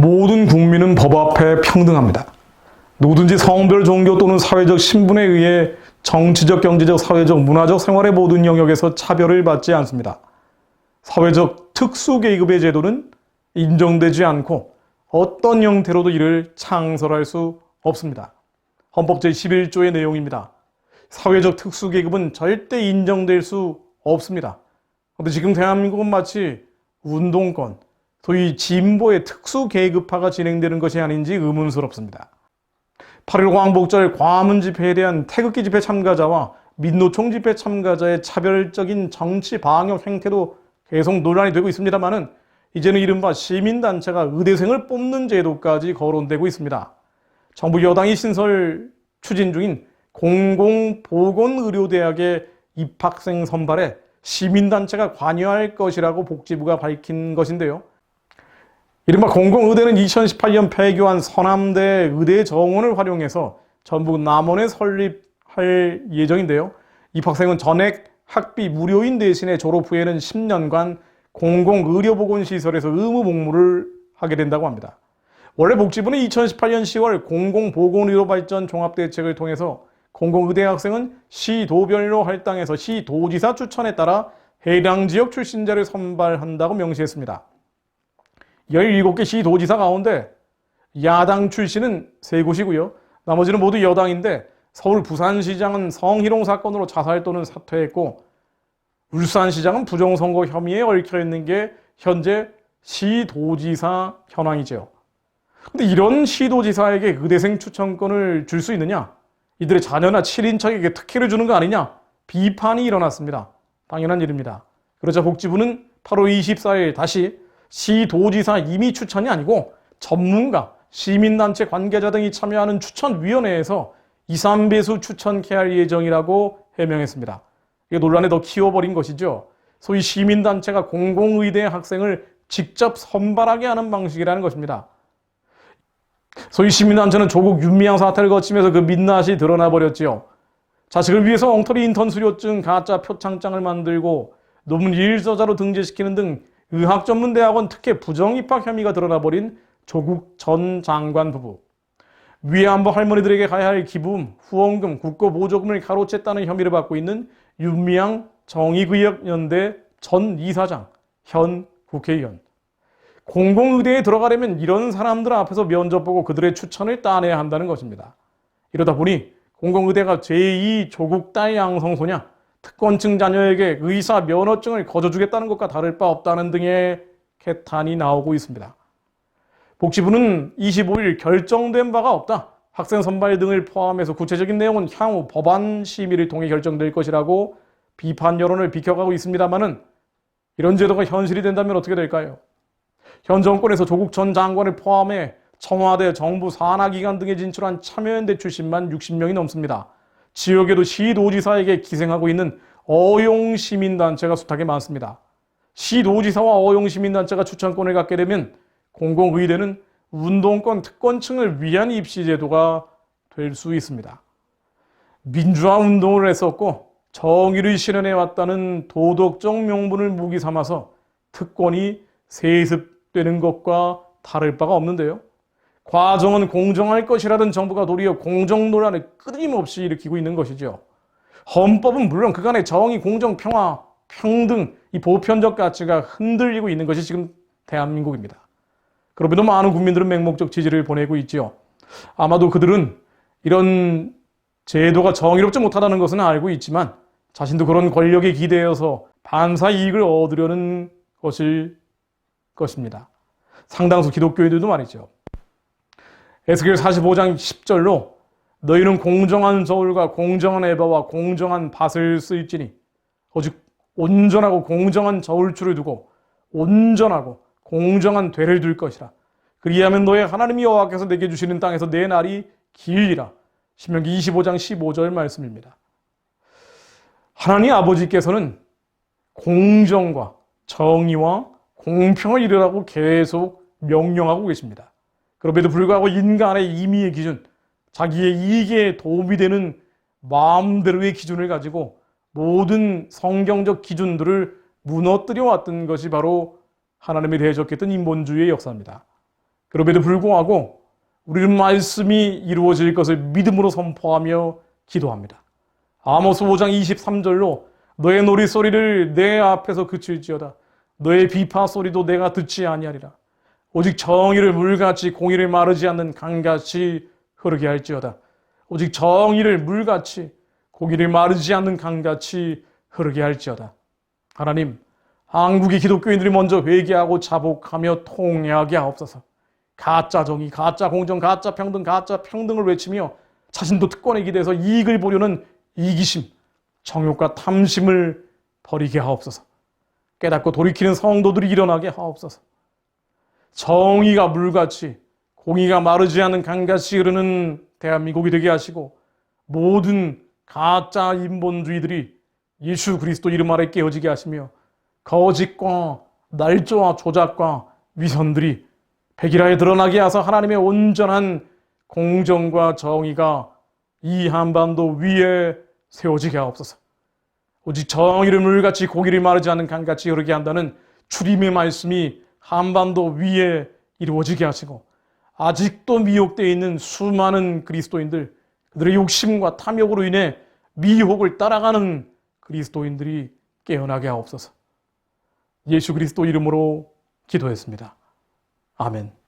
모든 국민은 법 앞에 평등합니다. 누구든지 성별, 종교 또는 사회적 신분에 의해 정치적, 경제적, 사회적, 문화적 생활의 모든 영역에서 차별을 받지 않습니다. 사회적 특수계급의 제도는 인정되지 않고 어떤 형태로도 이를 창설할 수 없습니다. 헌법 제11조의 내용입니다. 사회적 특수계급은 절대 인정될 수 없습니다. 그런데 지금 대한민국은 마치 운동권, 소위 진보의 특수계급화가 진행되는 것이 아닌지 의문스럽습니다. 8.15 광복절 광화문 집회에 대한 태극기 집회 참가자와 민노총 집회 참가자의 차별적인 정치 방역 행태도 계속 논란이 되고 있습니다만은 이제는 이른바 시민단체가 의대생을 뽑는 제도까지 거론되고 있습니다. 정부 여당이 신설 추진 중인 공공보건의료대학의 입학생 선발에 시민단체가 관여할 것이라고 복지부가 밝힌 것인데요. 이른바 공공의대는 2018년 폐교한 서남대 의대 정원을 활용해서 전북 남원에 설립할 예정인데요. 입학생은 전액 학비 무료인 대신에 졸업 후에는 10년간 공공의료보건시설에서 의무 복무를 하게 된다고 합니다. 원래 복지부는 2018년 10월 공공보건의료발전 종합대책을 통해서 공공의대 학생은 시도별로 할당해서 시도지사 추천에 따라 해당 지역 출신자를 선발한다고 명시했습니다. 17개 시도지사 가운데 야당 출신은 3곳이고요. 나머지는 모두 여당인데 서울 부산시장은 성희롱 사건으로 자살 또는 사퇴했고 울산시장은 부정선거 혐의에 얽혀있는 게 현재 시도지사 현황이죠. 근데 이런 시도지사에게 의대생 추천권을 줄 수 있느냐? 이들의 자녀나 친인척에게 특혜를 주는 거 아니냐? 비판이 일어났습니다. 당연한 일입니다. 그러자 복지부는 8월 24일 다시 시도지사 임의 추천이 아니고 전문가, 시민단체 관계자 등이 참여하는 추천위원회에서 2, 3배수 추천케 할 예정이라고 해명했습니다. 이게 논란에 더 키워버린 것이죠. 소위 시민단체가 공공의대 학생을 직접 선발하게 하는 방식이라는 것입니다. 소위 시민단체는 조국 윤미향 사태를 거치면서 그 민낯이 드러나 버렸지요. 자식을 위해서 엉터리 인턴 수료증, 가짜 표창장을 만들고 논문 일저자로 등재시키는 등 의학전문대학원 특혜 부정입학 혐의가 드러나버린 조국 전 장관 부부. 위안부 할머니들에게 가야 할 기부금, 후원금, 국고보조금을 가로챘다는 혐의를 받고 있는 윤미향 정의구역연대 전 이사장, 현 국회의원. 공공의대에 들어가려면 이런 사람들 앞에서 면접 보고 그들의 추천을 따내야 한다는 것입니다. 이러다 보니 공공의대가 제2 조국 딸 양성소냐, 특권층 자녀에게 의사 면허증을 거저주겠다는 것과 다를 바 없다는 등의 개탄이 나오고 있습니다. 복지부는 25일 결정된 바가 없다. 학생 선발 등을 포함해서 구체적인 내용은 향후 법안 심의를 통해 결정될 것이라고 비판 여론을 비켜가고 있습니다만은 이런 제도가 현실이 된다면 어떻게 될까요? 현 정권에서 조국 전 장관을 포함해 청와대, 정부, 산하기관 등에 진출한 참여연대 출신만 60명이 넘습니다. 지역에도 시도지사에게 기생하고 있는 어용시민단체가 숱하게 많습니다. 시도지사와 어용시민단체가 추천권을 갖게 되면 공공의대는 운동권 특권층을 위한 입시제도가 될 수 있습니다. 민주화 운동을 했었고 정의를 실현해왔다는 도덕적 명분을 무기 삼아서 특권이 세습되는 것과 다를 바가 없는데요. 과정은 공정할 것이라던 정부가 도리어 공정 논란을 끊임없이 일으키고 있는 것이죠. 헌법은 물론 그간의 정의, 공정, 평화, 평등, 이 보편적 가치가 흔들리고 있는 것이 지금 대한민국입니다. 그럼에도 많은 국민들은 맹목적 지지를 보내고 있지요. 아마도 그들은 이런 제도가 정의롭지 못하다는 것은 알고 있지만 자신도 그런 권력에 기대어서 반사 이익을 얻으려는 것일 것입니다. 상당수 기독교인들도 말이죠. 에스겔 45장 10절로 너희는 공정한 저울과 공정한 에바와 공정한 밭을 쓸지니 오직 온전하고 공정한 저울추를 두고 온전하고 공정한 되를 둘 것이라. 그리하면 너의 하나님 여호와께서 내게 주시는 땅에서 내 날이 길리라. 신명기 25장 15절 말씀입니다. 하나님 아버지께서는 공정과 정의와 공평을 이루라고 계속 명령하고 계십니다. 그럼에도 불구하고 인간의 임의의 기준, 자기의 이익에 도움이 되는 마음대로의 기준을 가지고 모든 성경적 기준들을 무너뜨려 왔던 것이 바로 하나님이 대적했던 인본주의의 역사입니다. 그럼에도 불구하고 우리는 말씀이 이루어질 것을 믿음으로 선포하며 기도합니다. 아모스 5장 23절로 너의 노랫소리를 내 앞에서 그칠지어다. 너의 비파 소리도 내가 듣지 아니하리라. 오직 정의를 물같이 공의를 마르지 않는 강같이 흐르게 할지어다. 오직 정의를 물같이 공의를 마르지 않는 강같이 흐르게 할지어다. 하나님, 한국의 기독교인들이 먼저 회개하고 자복하며 통회하게 하옵소서. 가짜 정의, 가짜 공정, 가짜 평등을 외치며 자신도 특권에 기대서 이익을 보려는 이기심, 정욕과 탐심을 버리게 하옵소서. 깨닫고 돌이키는 성도들이 일어나게 하옵소서. 정의가 물같이 공의가 마르지 않는 강같이 흐르는 대한민국이 되게 하시고 모든 가짜 인본주의들이 예수 그리스도 이름 아래 깨어지게 하시며 거짓과 날조와 조작과 위선들이 백일하에 드러나게 하사 하나님의 온전한 공정과 정의가 이 한반도 위에 세워지게 하옵소서. 오직 정의를 물같이 공의를 마르지 않는 강같이 흐르게 한다는 주님의 말씀이 한반도 위에 이루어지게 하시고 아직도 미혹되어 있는 수많은 그리스도인들, 그들의 욕심과 탐욕으로 인해 미혹을 따라가는 그리스도인들이 깨어나게 하옵소서. 예수 그리스도 이름으로 기도했습니다. 아멘.